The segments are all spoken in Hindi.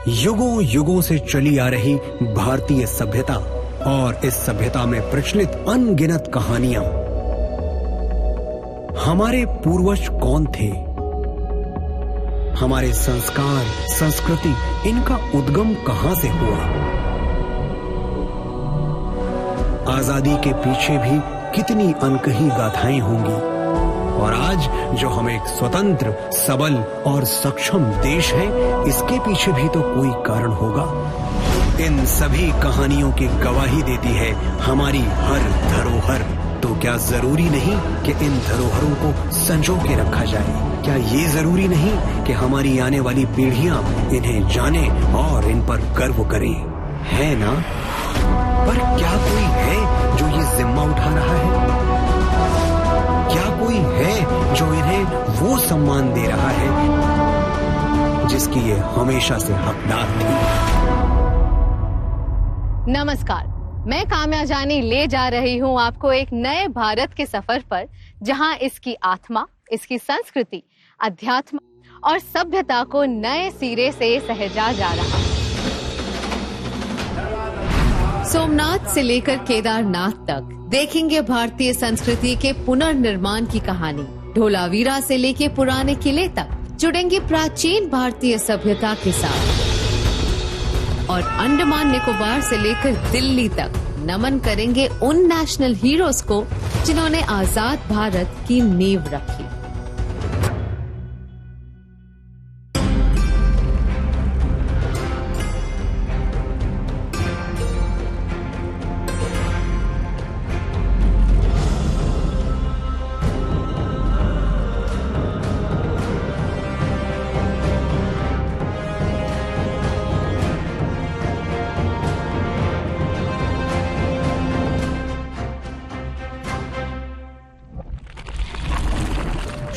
युगों युगों से चली आ रही भारतीय सभ्यता और इस सभ्यता में प्रचलित अनगिनत कहानियां। हमारे पूर्वज कौन थे, हमारे संस्कार, संस्कृति, इनका उद्गम कहां से हुआ, आजादी के पीछे भी कितनी अनकही गाथाएं होंगी। और आज जो हम एक स्वतंत्र, सबल और सक्षम देश है, इसके पीछे भी तो कोई कारण होगा। इन सभी कहानियों की गवाही देती है हमारी हर धरोहर। तो क्या जरूरी नहीं कि इन धरोहरों को संजो के रखा जाए? क्या ये जरूरी नहीं कि हमारी आने वाली पीढ़ियां इन्हें जाने और इन पर गर्व करें? है ना? पर क्या कोई है जो ये जिम्मा उठा रहा है? क्या कोई है जो इन्हें वो सम्मान दे रहा है जिसकी ये हमेशा से हकदार थी? नमस्कार, मैं काम्या जानी ले जा रही हूँ आपको एक नए भारत के सफर पर, जहाँ इसकी आत्मा, इसकी संस्कृति, अध्यात्म और सभ्यता को नए सिरे से सहेजा जा रहा है। सोमनाथ से लेकर केदारनाथ तक देखेंगे भारतीय संस्कृति के पुनर्निर्माण की कहानी। ढोलावीरा से लेकर पुराने किले तक जुड़ेंगे प्राचीन भारतीय सभ्यता के साथ। और अंडमान निकोबार से लेकर दिल्ली तक नमन करेंगे उन नेशनल हीरोज को जिन्होंने आजाद भारत की नींव रखी।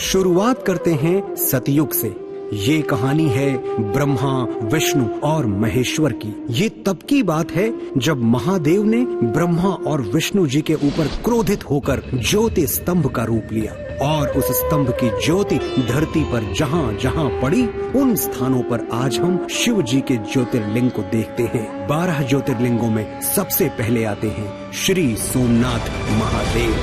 शुरुआत करते हैं सतयुग से। ये कहानी है ब्रह्मा, विष्णु और महेश्वर की। ये तब की बात है जब महादेव ने ब्रह्मा और विष्णु जी के ऊपर क्रोधित होकर ज्योति स्तंभ का रूप लिया और उस स्तंभ की ज्योति धरती पर जहाँ जहाँ पड़ी, उन स्थानों पर आज हम शिव जी के ज्योतिर्लिंग को देखते हैं। 12 ज्योतिर्लिंगों में सबसे पहले आते हैं श्री सोमनाथ महादेव।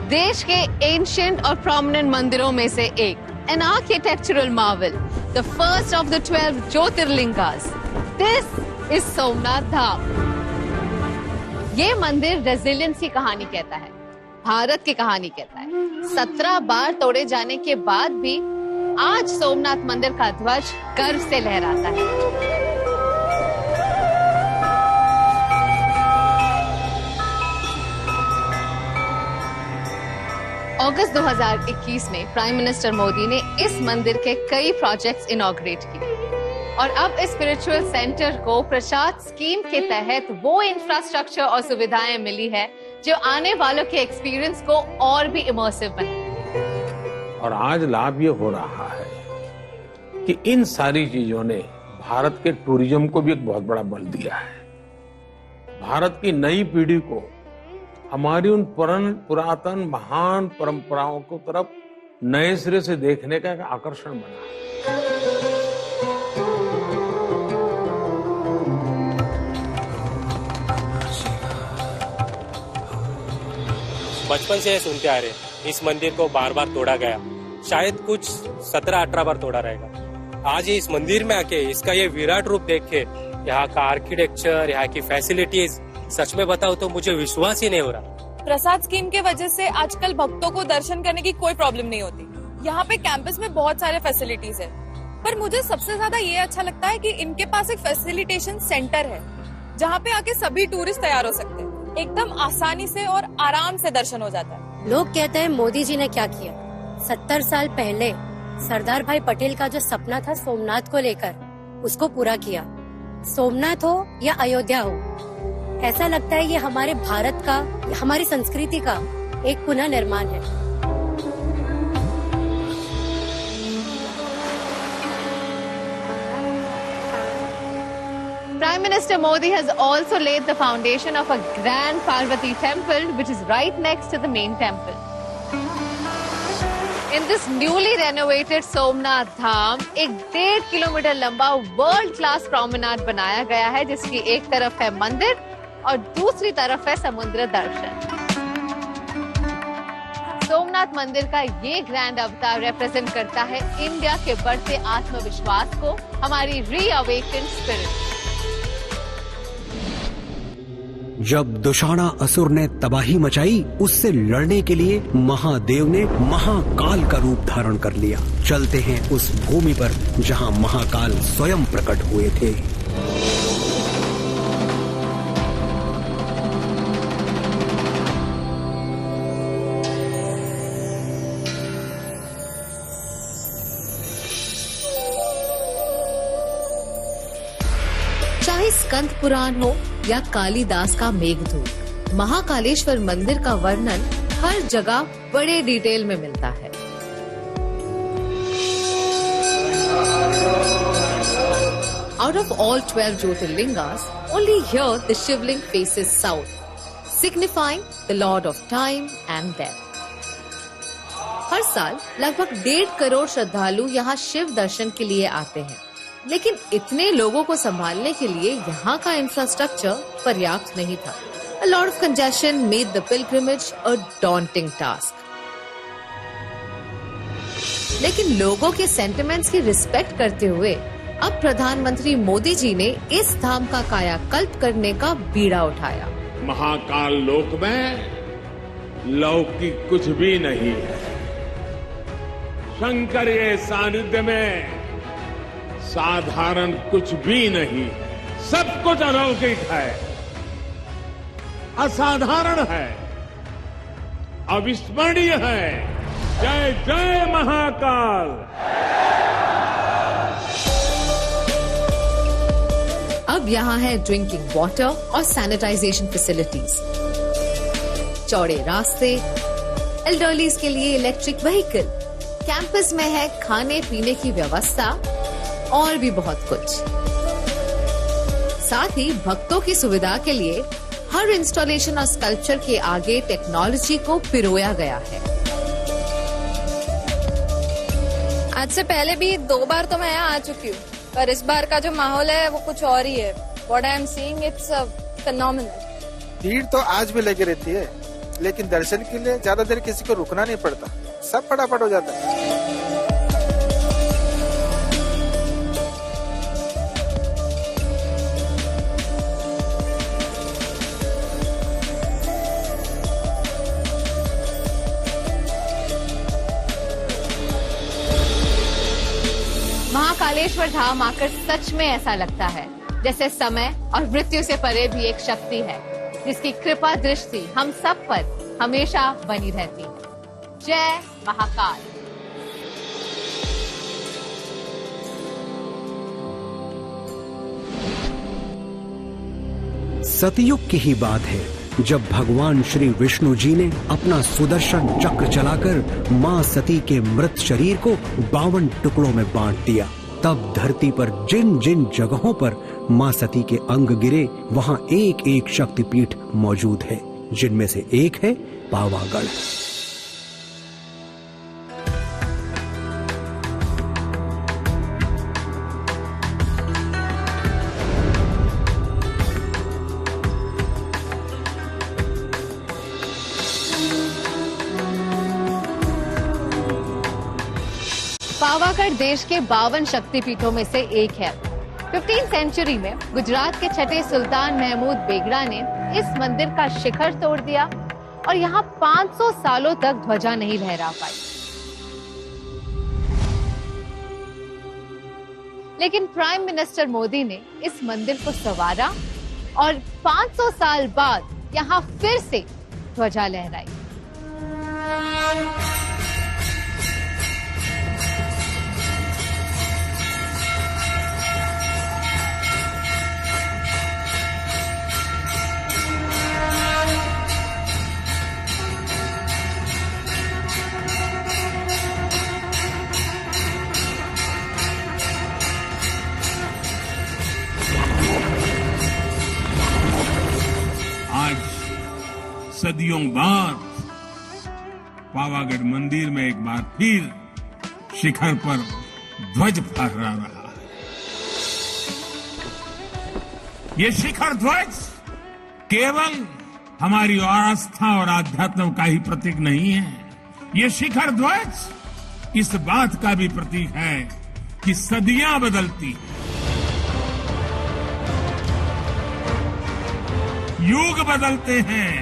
देश के एंशिएंट और प्रोमिनेंट मंदिरों में से एक, an architectural marvel, the first of the 12 Jyotirlingas. This is Somnath धाम। ये मंदिर रेजिलियंस की कहानी कहता है, भारत की कहानी कहता है। 17 बार तोड़े जाने के बाद भी आज सोमनाथ मंदिर का ध्वज गर्व से लहराता है। अगस्त 2021 में प्राइम मिनिस्टर मोदी ने इस मंदिर के कई प्रोजेक्ट्स इनॉग्रेट किए और अब इस स्पिरिचुअल सेंटर को प्रसाद स्कीम के तहत वो इंफ्रास्ट्रक्चर और सुविधाएं मिली है जो आने वालों के एक्सपीरियंस को और भी इमर्सिव बनाए। और आज लाभ ये हो रहा है कि इन सारी चीजों ने भारत के टूरिज्म को भी एक बहुत बड़ा बल दिया है। भारत की नई पीढ़ी को हमारी उन पुरातन महान परंपराओं को तरफ नए सिरे से देखने का एक आकर्षण बना है। बचपन से सुनते आ रहे, इस मंदिर को बार बार तोड़ा गया, शायद कुछ 17-18 बार तोड़ा रहेगा। आज इस मंदिर में आके इसका ये विराट रूप देख के, यहाँ का आर्किटेक्चर, यहाँ की फैसिलिटीज, सच में बताओ तो मुझे विश्वास ही नहीं हो रहा। प्रसाद स्कीम के वजह से आजकल भक्तों को दर्शन करने की कोई प्रॉब्लम नहीं होती। यहाँ पे कैंपस में बहुत सारे फैसिलिटीज है, पर मुझे सबसे ज्यादा ये अच्छा लगता है कि इनके पास एक फैसिलिटेशन सेंटर है जहाँ पे आके सभी टूरिस्ट तैयार हो सकते हैं। एकदम आसानी से और आराम से दर्शन हो जाता है। लोग कहते हैं मोदी जी ने क्या किया। 70 साल पहले सरदार भाई पटेल का जो सपना था सोमनाथ को लेकर, उसको पूरा किया। सोमनाथ हो या अयोध्या हो, ऐसा लगता है ये हमारे भारत का, हमारी संस्कृति का एक पुनः निर्माण है। Prime Prime Minister Modi has also laid the foundation of a grand Parvati temple, which is right next to the main temple. In this newly renovated Somnath Dham, एक 1.5 किलोमीटर लंबा वर्ल्ड क्लास प्रोमेनाड बनाया गया है, जिसकी एक तरफ है मंदिर और दूसरी तरफ है समुद्र दर्शन। सोमनाथ मंदिर का ये ग्रैंड अवतार रिप्रेजेंट करता है इंडिया के बढ़ते आत्मविश्वास को, हमारी रीअवेकेंड स्पिरिट। जब दुशाणा असुर ने तबाही मचाई, उससे लड़ने के लिए महादेव ने महाकाल का रूप धारण कर लिया। चलते हैं उस भूमि पर जहां महाकाल स्वयं प्रकट हुए थे। चाहे स्कंद पुराण हो या कालिदास का मेघदूत, महाकालेश्वर मंदिर का वर्णन हर जगह बड़े डिटेल में मिलता है। Out of all 12 Jyotirlingas, only here the Shivling faces south, signifying the Lord of Time and Death. हर साल लगभग 1.5 करोड़ श्रद्धालु यहाँ शिव दर्शन के लिए आते हैं, लेकिन इतने लोगों को संभालने के लिए यहाँ का इंफ्रास्ट्रक्चर पर्याप्त नहीं था। A lot of congestion made the pilgrimage a daunting task. लेकिन लोगों के सेंटिमेंट्स की रिस्पेक्ट करते हुए अब प्रधानमंत्री मोदी जी ने इस धाम का कायाकल्प करने का बीड़ा उठाया। महाकाल लोक में लौकिक कुछ भी नहीं है। शंकर के सानिध्य में साधारण कुछ भी नहीं, सब कुछ अलौकिक है, असाधारण है, अविस्मरणीय है। जय जय महाकाल। अब यहाँ है ड्रिंकिंग वाटर और सैनिटाइजेशन फैसिलिटीज, चौड़े रास्ते, एल्डरलीज के लिए इलेक्ट्रिक व्हीकल, कैंपस में है खाने पीने की व्यवस्था और भी बहुत कुछ। साथ ही भक्तों की सुविधा के लिए हर इंस्टॉलेशन और स्कल्पचर के आगे टेक्नोलॉजी को पिरोया गया है। आज से पहले भी 2 बार तो मैं यहाँ आ चुकी हूँ, पर इस बार का जो माहौल है वो कुछ और ही है। What I am seeing, it's phenomenal। भीड़ तो आज भी लगी रहती है, लेकिन दर्शन के लिए ज्यादा देर किसी को रुकना नहीं पड़ता, सब फटाफट हो जाता है। महाकालेश्वर धाम आकर सच में ऐसा लगता है जैसे समय और मृत्यु से परे भी एक शक्ति है, जिसकी कृपा दृष्टि हम सब पर हमेशा बनी रहती है। जय महाकाल। सतयुग की ही बात है, जब भगवान श्री विष्णु जी ने अपना सुदर्शन चक्र चलाकर मां सती के मृत शरीर को 52 टुकड़ों में बांट दिया। तब धरती पर जिन जिन जगहों पर मां सती के अंग गिरे, वहां एक एक शक्तिपीठ मौजूद है, जिनमें से एक है पावागढ़। पावागढ़ देश के 52 शक्तिपीठों में से एक है। 15th सेंचुरी में गुजरात के छठे सुल्तान महमूद बेगड़ा ने इस मंदिर का शिखर तोड़ दिया और यहाँ 500 सालों तक ध्वजा नहीं लहरा पाई। लेकिन प्राइम मिनिस्टर मोदी ने इस मंदिर को संवारा और 500 साल बाद यहाँ फिर से ध्वजा लहराई। सदियों बाद पावागढ़ मंदिर में एक बार फिर शिखर पर ध्वज फहरा रहा है। ये शिखर ध्वज केवल हमारी आस्था और आध्यात्म का ही प्रतीक नहीं है। ये शिखर ध्वज इस बात का भी प्रतीक है कि सदियां बदलती हैं, युग बदलते हैं,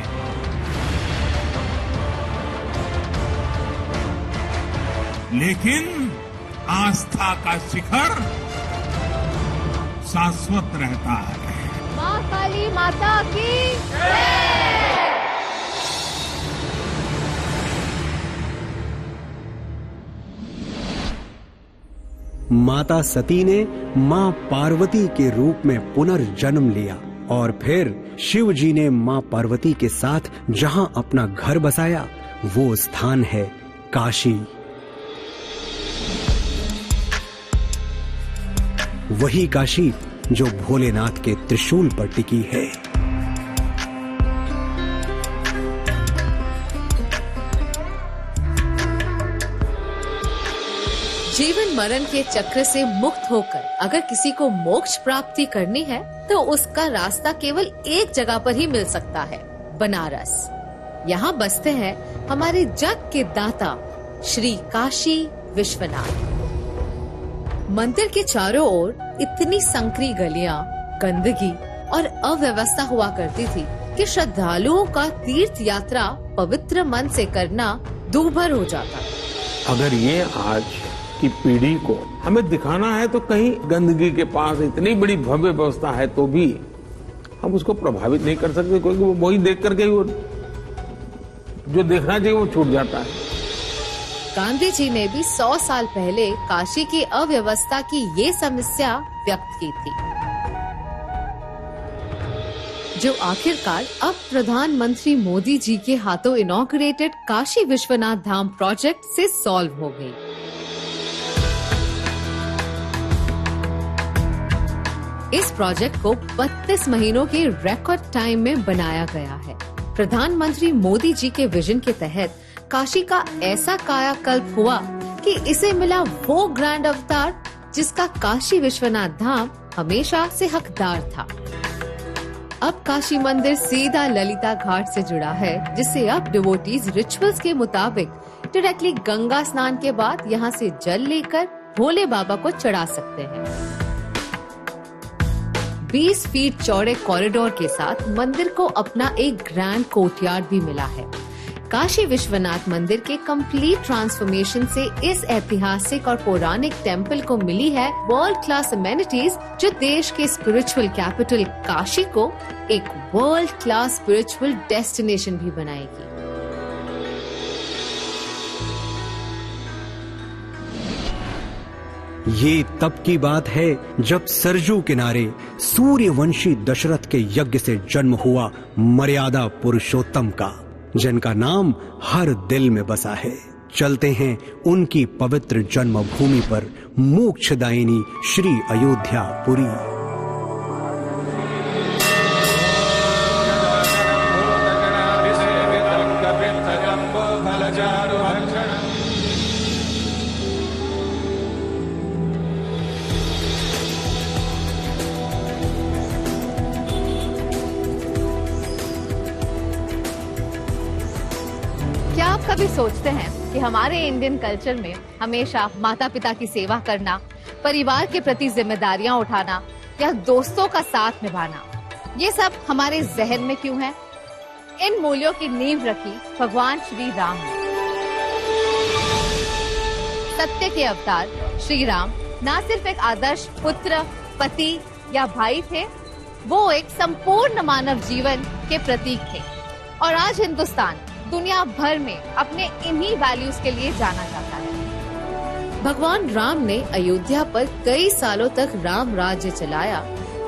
लेकिन आस्था का शिखर शाश्वत रहता है। माँ काली माता की माता सती ने मां पार्वती के रूप में पुनर्जन्म लिया और फिर शिव जी ने मां पार्वती के साथ जहां अपना घर बसाया वो स्थान है काशी। वही काशी जो भोलेनाथ के त्रिशूल पर टिकी है। जीवन मरण के चक्र से मुक्त होकर अगर किसी को मोक्ष प्राप्ति करनी है तो उसका रास्ता केवल एक जगह पर ही मिल सकता है, बनारस। यहाँ बसते हैं हमारे जग के दाता श्री काशी विश्वनाथ। मंदिर के चारों ओर इतनी संकरी गलियां, गंदगी और अव्यवस्था हुआ करती थी कि श्रद्धालुओं का तीर्थ यात्रा पवित्र मन से करना दूभर हो जाता। अगर ये आज की पीढ़ी को हमें दिखाना है तो कहीं गंदगी के पास इतनी बड़ी भव्य व्यवस्था है तो भी हम उसको प्रभावित नहीं कर सकते, क्योंकि वो वही देख करके वो जो देखना चाहिए वो छूट जाता है। गांधी जी ने भी 100 साल पहले काशी की अव्यवस्था की ये समस्या व्यक्त की थी, जो आखिरकार अब प्रधानमंत्री मोदी जी के हाथों इनॉग्रेटेड काशी विश्वनाथ धाम प्रोजेक्ट से सॉल्व हो गई। इस प्रोजेक्ट को 32 महीनों के रिकॉर्ड टाइम में बनाया गया है। प्रधानमंत्री मोदी जी के विजन के तहत काशी का ऐसा कायाकल्प हुआ कि इसे मिला वो ग्रैंड अवतार जिसका काशी विश्वनाथ धाम हमेशा से हकदार था। अब काशी मंदिर सीधा ललिता घाट से जुड़ा है, जिससे अब डिवोटीज रिचुअल्स के मुताबिक डायरेक्टली गंगा स्नान के बाद यहाँ से जल लेकर भोले बाबा को चढ़ा सकते हैं। 20 फीट चौड़े कॉरिडोर के साथ मंदिर को अपना एक ग्रैंड कोर्टयार्ड भी मिला है। काशी विश्वनाथ मंदिर के कंप्लीट ट्रांसफॉर्मेशन से इस ऐतिहासिक और पौराणिक टेम्पल को मिली है वर्ल्ड क्लास अमेनिटीज, जो देश के स्पिरिचुअल कैपिटल काशी को एक वर्ल्ड क्लास स्पिरिचुअल डेस्टिनेशन भी बनाएगी। ये तब की बात है जब सरजू किनारे सूर्यवंशी दशरथ के यज्ञ से जन्म हुआ मर्यादा पुरुषोत्तम का, जिनका नाम हर दिल में बसा है। चलते हैं उनकी पवित्र जन्मभूमि पर, मोक्षदायिनी श्री अयोध्यापुरी। क्या आप कभी सोचते हैं कि हमारे इंडियन कल्चर में हमेशा माता पिता की सेवा करना, परिवार के प्रति जिम्मेदारियां उठाना या दोस्तों का साथ निभाना, ये सब हमारे जहन में क्यों है? इन मूल्यों की नींव रखी भगवान श्री राम ने। सत्य के अवतार श्री राम न सिर्फ एक आदर्श पुत्र, पति या भाई थे, वो एक संपूर्ण मानव जीवन के प्रतीक थे। और आज हिंदुस्तान दुनिया भर में अपने इन्हीं वैल्यूज के लिए जाना जाता है। भगवान राम ने अयोध्या पर कई सालों तक राम राज्य चलाया,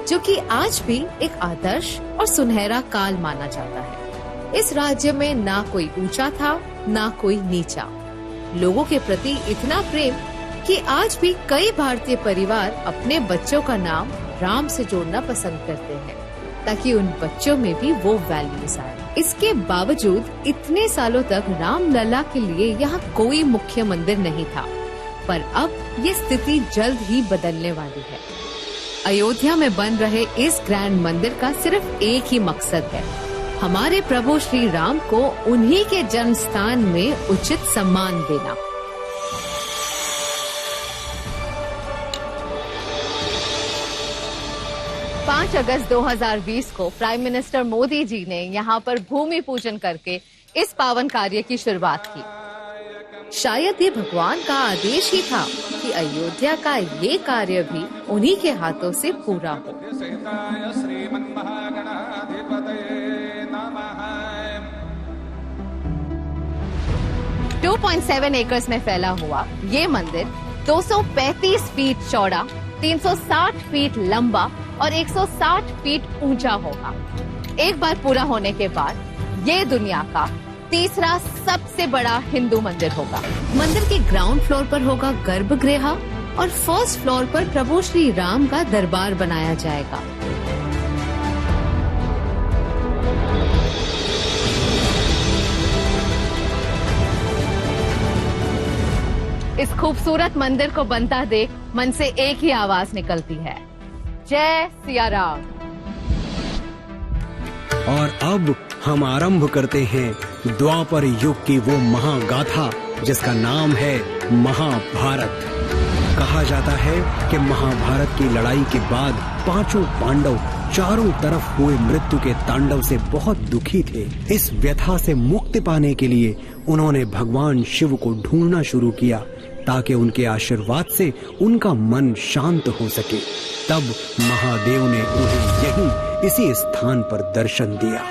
जो कि आज भी एक आदर्श और सुनहरा काल माना जाता है। इस राज्य में ना कोई ऊंचा था, ना कोई नीचा। लोगों के प्रति इतना प्रेम कि आज भी कई भारतीय परिवार अपने बच्चों का नाम राम से जोड़ना पसंद करते हैं, ताकि उन बच्चों में भी वो वैल्यूज आए। इसके बावजूद इतने सालों तक रामलला के लिए यहाँ कोई मुख्य मंदिर नहीं था, पर अब ये स्थिति जल्द ही बदलने वाली है। अयोध्या में बन रहे इस ग्रैंड मंदिर का सिर्फ एक ही मकसद है, हमारे प्रभु श्री राम को उन्हीं के जन्म स्थान में उचित सम्मान देना। पाँच अगस्त 2020 को प्राइम मिनिस्टर मोदी जी ने यहाँ पर भूमि पूजन करके इस पावन कार्य की शुरुआत की। शायद ये भगवान का आदेश ही था कि अयोध्या का ये कार्य भी उन्हीं के हाथों से पूरा हो। 2.7 एकर्स में फैला हुआ ये मंदिर 235 फीट चौड़ा, 360 फीट लंबा और 160 फीट ऊंचा होगा। एक बार पूरा होने के बाद ये दुनिया का तीसरा सबसे बड़ा हिंदू मंदिर होगा। मंदिर के ग्राउंड फ्लोर पर होगा गर्भगृह और फर्स्ट फ्लोर पर प्रभु श्री राम का दरबार बनाया जाएगा। इस खूबसूरत मंदिर को बनता देख मन से एक ही आवाज निकलती है, जय सिया राम। और अब हम आरंभ करते हैं द्वापर युग की वो महागाथा जिसका नाम है महाभारत। कहा जाता है कि महाभारत की लड़ाई के बाद पांचों पांडव चारों तरफ हुए मृत्यु के तांडव से बहुत दुखी थे। इस व्यथा से मुक्ति पाने के लिए उन्होंने भगवान शिव को ढूंढना शुरू किया ताकि उनके आशीर्वाद से उनका मन शांत हो सके। तब महादेव ने उन्हें यहीं इसी स्थान पर दर्शन दिया।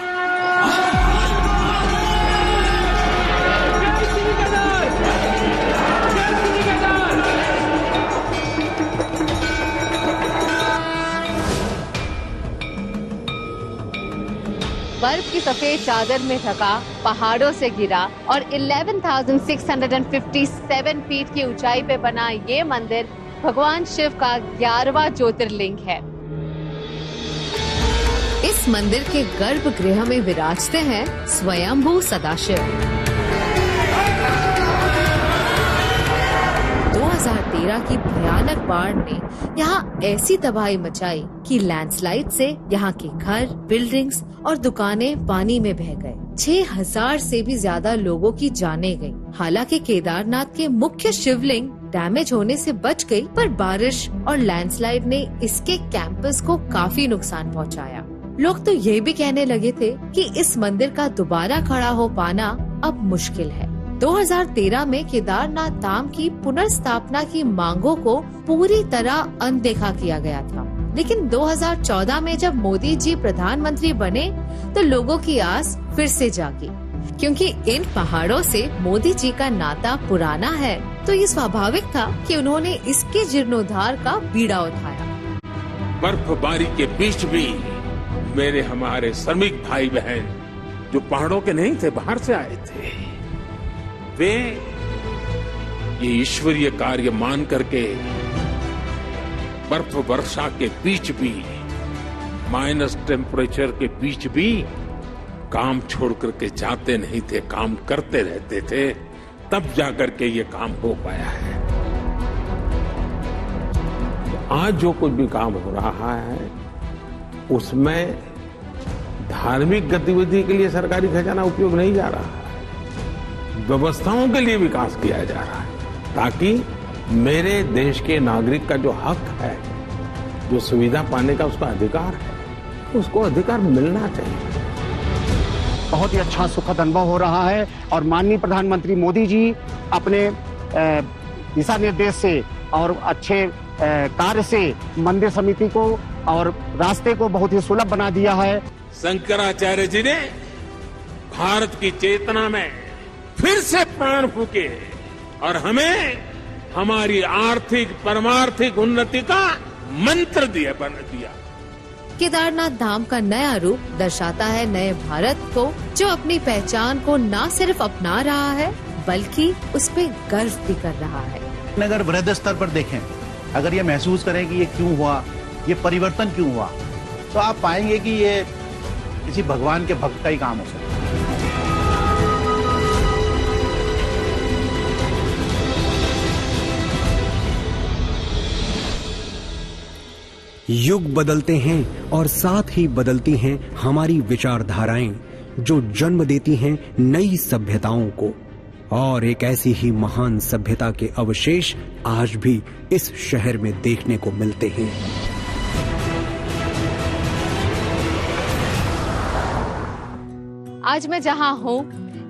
बर्फ की सफेद चादर में ढका, पहाड़ों से घिरा और 11,657 फीट की ऊंचाई पे बना ये मंदिर भगवान शिव का 11वां ज्योतिर्लिंग है। इस मंदिर के गर्भगृह में विराजते हैं स्वयंभू सदाशिव। 2013 की भयानक बाढ़ ने यहाँ ऐसी तबाही मचाई कि लैंडस्लाइड से यहाँ के घर, बिल्डिंग्स और दुकानें पानी में बह गए। 6,000 से भी ज्यादा लोगों की जानें गई। हालांकि केदारनाथ के मुख्य शिवलिंग डैमेज होने से बच गई, पर बारिश और लैंडस्लाइड ने इसके कैंपस को काफी नुकसान पहुंचाया। लोग तो ये भी कहने लगे थे कि इस मंदिर का दोबारा खड़ा हो पाना अब मुश्किल है। 2013 में केदारनाथ धाम की पुनर्स्थापना की मांगों को पूरी तरह अनदेखा किया गया था, लेकिन 2014 में जब मोदी जी प्रधानमंत्री बने तो लोगों की आस फिर से जागी, क्योंकि इन पहाड़ों से मोदी जी का नाता पुराना है, तो ये स्वाभाविक था कि उन्होंने इसके जीर्णोद्धार का बीड़ा उठाया। बर्फबारी के बीच भी मेरे हमारे श्रमिक भाई बहन जो पहाड़ों के नहीं थे, बाहर से आए थे, वे ये ईश्वरीय कार्य मान करके बर्फ वर्षा के बीच भी, माइनस टेम्परेचर के बीच भी काम छोड़ करके जाते नहीं थे, काम करते रहते थे। तब जाकर के ये काम हो पाया है। आज जो कुछ भी काम हो रहा है उसमें धार्मिक गतिविधि के लिए सरकारी खजाना उपयोग नहीं जा रहा है, व्यवस्थाओं के लिए विकास किया जा रहा है, ताकि मेरे देश के नागरिक का जो हक है, जो सुविधा पाने का उसका अधिकार है, उसको अधिकार मिलना चाहिए। बहुत ही अच्छा सुखद अनुभव हो रहा है और माननीय प्रधानमंत्री मोदी जी अपने दिशा निर्देश से और अच्छे कार्य से मंदिर समिति को और रास्ते को बहुत ही सुलभ बना दिया है। शंकराचार्य जी ने भारत की चेतना में फिर से प्राण फूके और हमें हमारी आर्थिक परमार्थिक उन्नति का मंत्र बन दिया। केदारनाथ धाम का नया रूप दर्शाता है नए भारत को, जो अपनी पहचान को न सिर्फ अपना रहा है बल्कि उस पे गर्व भी कर रहा है। अगर वृहद स्तर पर देखें, अगर ये महसूस करें कि ये क्यों हुआ, ये परिवर्तन क्यों हुआ, तो आप पाएंगे कि ये किसी भगवान के भक्त का ही काम हो सकता है। युग बदलते हैं और साथ ही बदलती हैं हमारी विचारधाराएं, जो जन्म देती हैं नई सभ्यताओं को। और एक ऐसी ही महान सभ्यता के अवशेष आज भी इस शहर में देखने को मिलते हैं। आज मैं जहां हूं,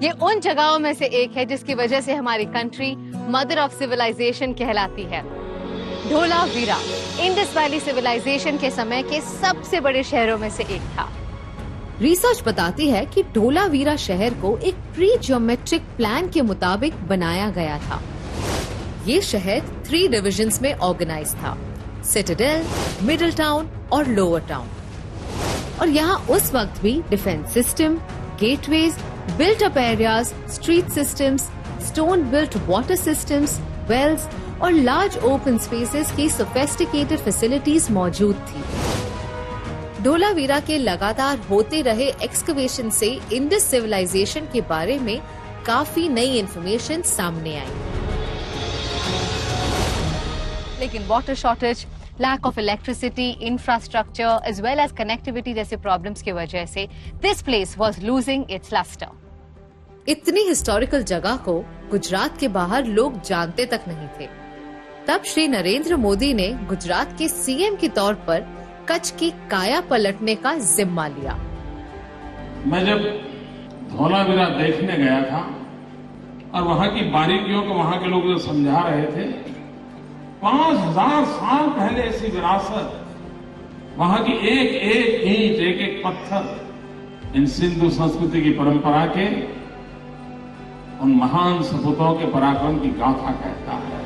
ये उन जगहों में से एक है जिसकी वजह से हमारी कंट्री मदर ऑफ सिविलाइजेशन कहलाती है। धोलावीरा इंडस वैली सिविलाइजेशन के समय के सबसे बड़े शहरों में से एक था। रिसर्च बताती है कि धोलावीरा शहर को एक प्री ज्योमेट्रिक प्लान के मुताबिक बनाया गया था। ये शहर 3 डिविजन्स में ऑर्गेनाइज था: सिटाडेल, मिडिल टाउन और लोअर टाउन। और यहाँ उस वक्त भी defence system, gateways, built up areas, street systems, stone built water systems, wells और लार्ज ओपन स्पेसेस की सोफिस्टिकेटेड फैसिलिटीज मौजूद थी। धोलावीरा के लगातार होते रहे एक्सकवेशन से इंडस सिविलाइजेशन के बारे में काफी नई इंफॉर्मेशन सामने आई। लेकिन water shortage, lack of electricity, infrastructure as well as connectivity जैसे प्रॉब्लम्स की वजह से this place was losing its lustre. इतनी हिस्टोरिकल जगह को गुजरात के बाहर लोग जानते तक नहीं थे। तब श्री नरेंद्र मोदी ने गुजरात के सीएम के तौर पर कच्छ की काया पलटने का जिम्मा लिया। मैं जब धोलावीरा देखने गया था और वहां की बारीकियों को वहां के लोग जो समझा रहे थे, 5000 साल पहले ऐसी विरासत, वहां की एक एक ईंट, एक एक पत्थर इन सिंधु संस्कृति की परंपरा के उन महान सपूतों के पराक्रम की गाथा कहता है।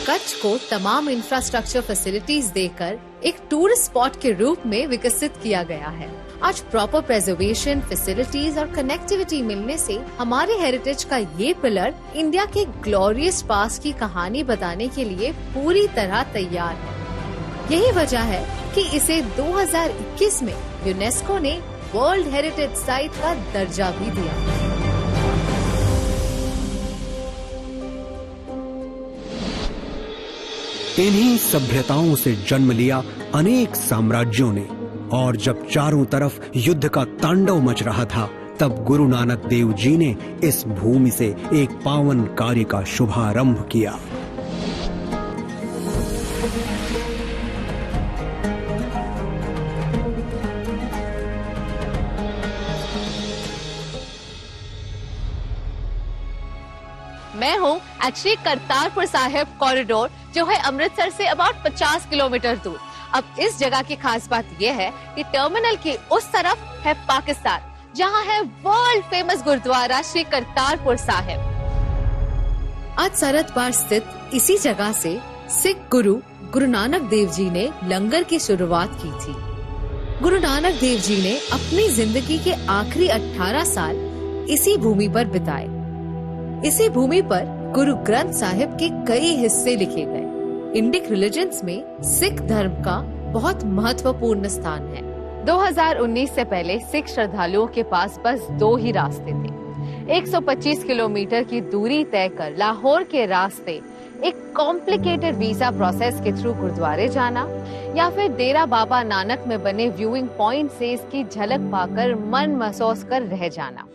कच्छ को तमाम इंफ्रास्ट्रक्चर फैसिलिटीज देकर एक टूरिस्ट स्पॉट के रूप में विकसित किया गया है। आज प्रॉपर प्रिजर्वेशन, फैसिलिटीज और कनेक्टिविटी मिलने से हमारे हेरिटेज का ये पिलर इंडिया के ग्लोरियस पास्ट की कहानी बताने के लिए पूरी तरह तैयार है। यही वजह है कि इसे 2021 में यूनेस्को ने वर्ल्ड हेरिटेज साइट का दर्जा भी दिया। इन्हीं सभ्यताओं से जन्म लिया अनेक साम्राज्यों ने, और जब चारों तरफ युद्ध का तांडव मच रहा था, तब गुरु नानक देव जी ने इस भूमि से एक पावन कार्य का शुभारंभ किया। मैं हूँ एट श्री करतारपुर साहिब कॉरिडोर, जो है अमृतसर से अबाउट 50 किलोमीटर दूर। अब इस जगह की खास बात यह है कि टर्मिनल के उस तरफ है पाकिस्तान, जहाँ है वर्ल्ड फेमस गुरुद्वारा श्री करतारपुर साहिब। आज सरहद पार स्थित इसी जगह से सिख गुरु नानक देव जी ने लंगर की शुरुआत की थी। गुरु नानक देव जी ने अपनी जिंदगी के आखिरी 18 साल इसी भूमि पर बिताए। इसी भूमि पर गुरु ग्रंथ साहिब के कई हिस्से लिखे गए। इंडिक रिलीजन्स में सिख धर्म का बहुत महत्वपूर्ण स्थान है। 2019 से पहले सिख श्रद्धालुओं के पास बस 2 ही रास्ते थे: 125 किलोमीटर की दूरी तय कर लाहौर के रास्ते एक कॉम्प्लिकेटेड वीजा प्रोसेस के थ्रू गुरुद्वारे जाना, या फिर डेरा बाबा नानक में बने व्यूइंग पॉइंट से इसकी झलक पाकर मन महसूस कर रह जाना।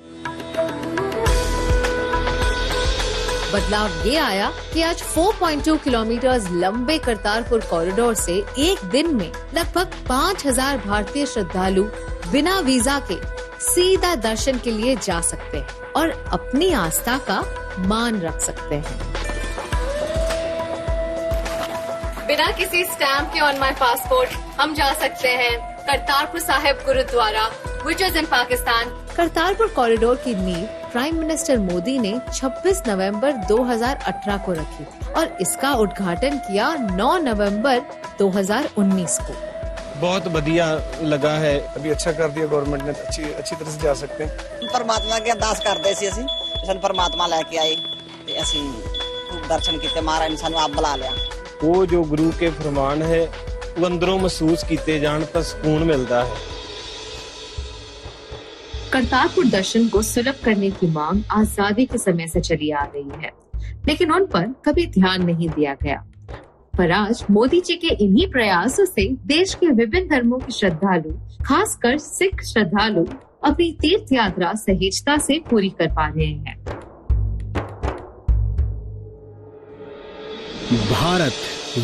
बदलाव ये आया कि आज 4.2 किलोमीटर लंबे करतारपुर कॉरिडोर से एक दिन में लगभग 5000 भारतीय श्रद्धालु बिना वीजा के सीधा दर्शन के लिए जा सकते हैं और अपनी आस्था का मान रख सकते हैं। बिना किसी स्टैम्प के ऑन माई पासपोर्ट हम जा सकते हैं Kartarpur Sahib gurdwara, which is in Pakistan. Kartarpur corridor की नींव प्राइम मिनिस्टर मोदी ने 26 नवंबर 2018 को रखी थी और इसका उद्घाटन किया 9 नवंबर 2019 को। बहुत बढ़िया लगा है। अभी अच्छा कर दिया गवर्नमेंट ने, अच्छी तरह से जा सकते हैं। परमात्मा की अरदास करते सी ਅਸੀਂ ਸਾਨੂੰ परमात्मा लेके आए ਤੇ ਅਸੀਂ दर्शन किए, महाराज ने ਸਾਨੂੰ आप बुला लिया। वो जो गुरु के फरमान है वो अंदरों महसूस किए जान तो सुकून मिलता है। करतारपुर दर्शन को सुलभ करने की मांग आजादी के समय से चली आ रही है, लेकिन उन पर कभी ध्यान नहीं दिया गया। पर आज मोदी जी के इन्हीं प्रयासों से देश के विभिन्न धर्मों के श्रद्धालु, खासकर सिख श्रद्धालु, अपनी तीर्थ यात्रा सहजता से पूरी कर पा रहे हैं। भारत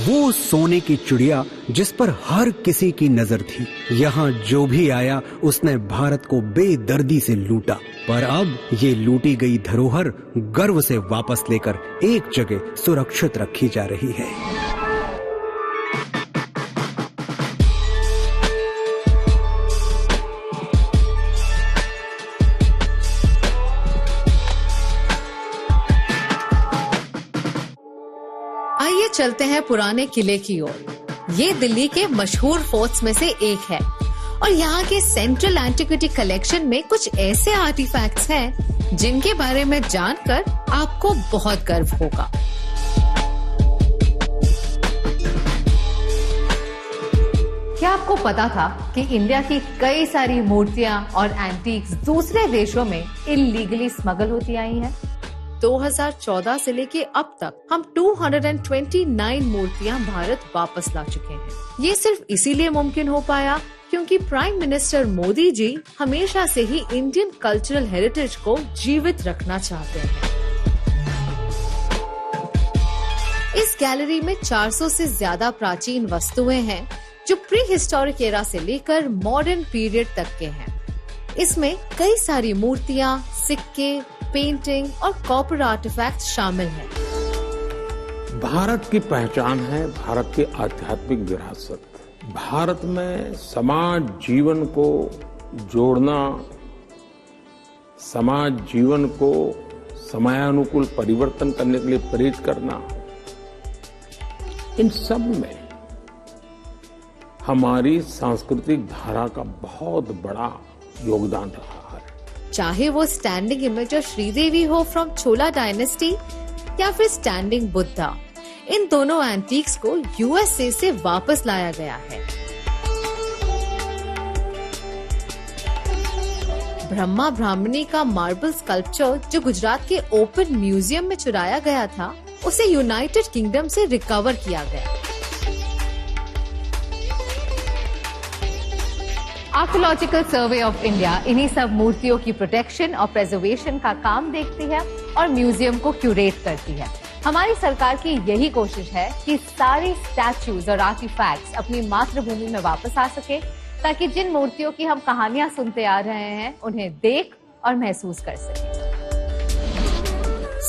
वो सोने की चिड़िया जिस पर हर किसी की नजर थी। यहाँ जो भी आया उसने भारत को बेदर्दी से लूटा, पर अब ये लूटी गई धरोहर गर्व से वापस लेकर एक जगह सुरक्षित रखी जा रही है। आइए चलते हैं पुराने किले की ओर। ये दिल्ली के मशहूर फोर्ट्स में से एक है और यहाँ के सेंट्रल एंटिक्विटी कलेक्शन में कुछ ऐसे आर्टिफैक्ट्स हैं जिनके बारे में जानकर आपको बहुत गर्व होगा। क्या आपको पता था कि इंडिया की कई सारी मूर्तियां और एंटीक्स दूसरे देशों में इलीगली स्मगल होती आई हैं? 2014 से लेके अब तक हम 229 मूर्तियां भारत वापस ला चुके हैं। ये सिर्फ इसीलिए मुमकिन हो पाया क्योंकि प्राइम मिनिस्टर मोदी जी हमेशा से ही इंडियन कल्चरल हेरिटेज को जीवित रखना चाहते हैं। इस गैलरी में 400 से ज्यादा प्राचीन वस्तुएं हैं जो प्री हिस्टोरिक एरा से लेकर मॉडर्न पीरियड तक के हैं। इसमें कई सारी मूर्तियां, सिक्के, पेंटिंग और कॉपर आर्टिफैक्ट्स शामिल हैं। भारत की पहचान है भारत की आध्यात्मिक विरासत। भारत में समाज जीवन को जोड़ना, समाज जीवन को समयानुकूल परिवर्तन करने के लिए प्रेरित करना, इन सब में हमारी सांस्कृतिक धारा का बहुत बड़ा योगदान रहा है। चाहे वो स्टैंडिंग इमेज ऑफ श्रीदेवी हो फ्रॉम चोला डायनेस्टी या फिर स्टैंडिंग बुद्धा, इन दोनों एंटीक्स को यूएसए से वापस लाया गया है। ब्रह्मा ब्राह्मणी का मार्बल स्कल्पचर जो गुजरात के ओपन म्यूजियम में चुराया गया था, उसे यूनाइटेड किंगडम से रिकवर किया गया। आर्कियोलॉजिकल सर्वे ऑफ इंडिया इन्हीं सब मूर्तियों की प्रोटेक्शन और प्रिजर्वेशन का काम देखती है और म्यूजियम को क्यूरेट करती है। हमारी सरकार की यही कोशिश है कि सारी स्टैच्यूज और आर्टिफैक्ट्स अपनी मातृभूमि में वापस आ सके, ताकि जिन मूर्तियों की हम कहानियां सुनते आ रहे हैं उन्हें देख और महसूस कर सके।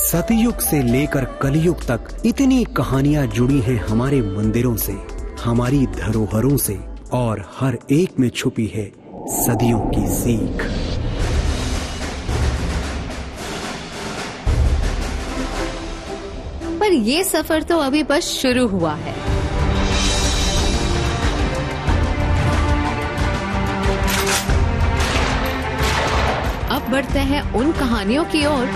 सतयुग से लेकर कलयुग तक इतनी कहानियां जुड़ी हैं हमारे मंदिरों से, हमारी धरोहरों से, और हर एक में छुपी है सदियों की सीख। पर ये सफर तो अभी बस शुरू हुआ है। अब बढ़ते हैं उन कहानियों की ओर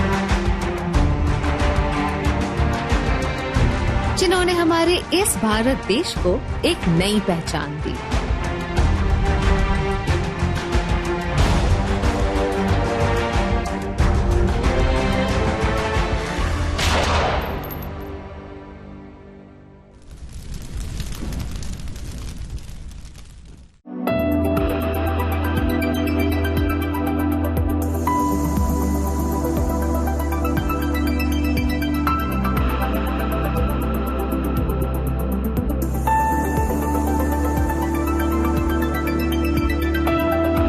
जिन्होंने हमारे इस भारत देश को एक नई पहचान दी।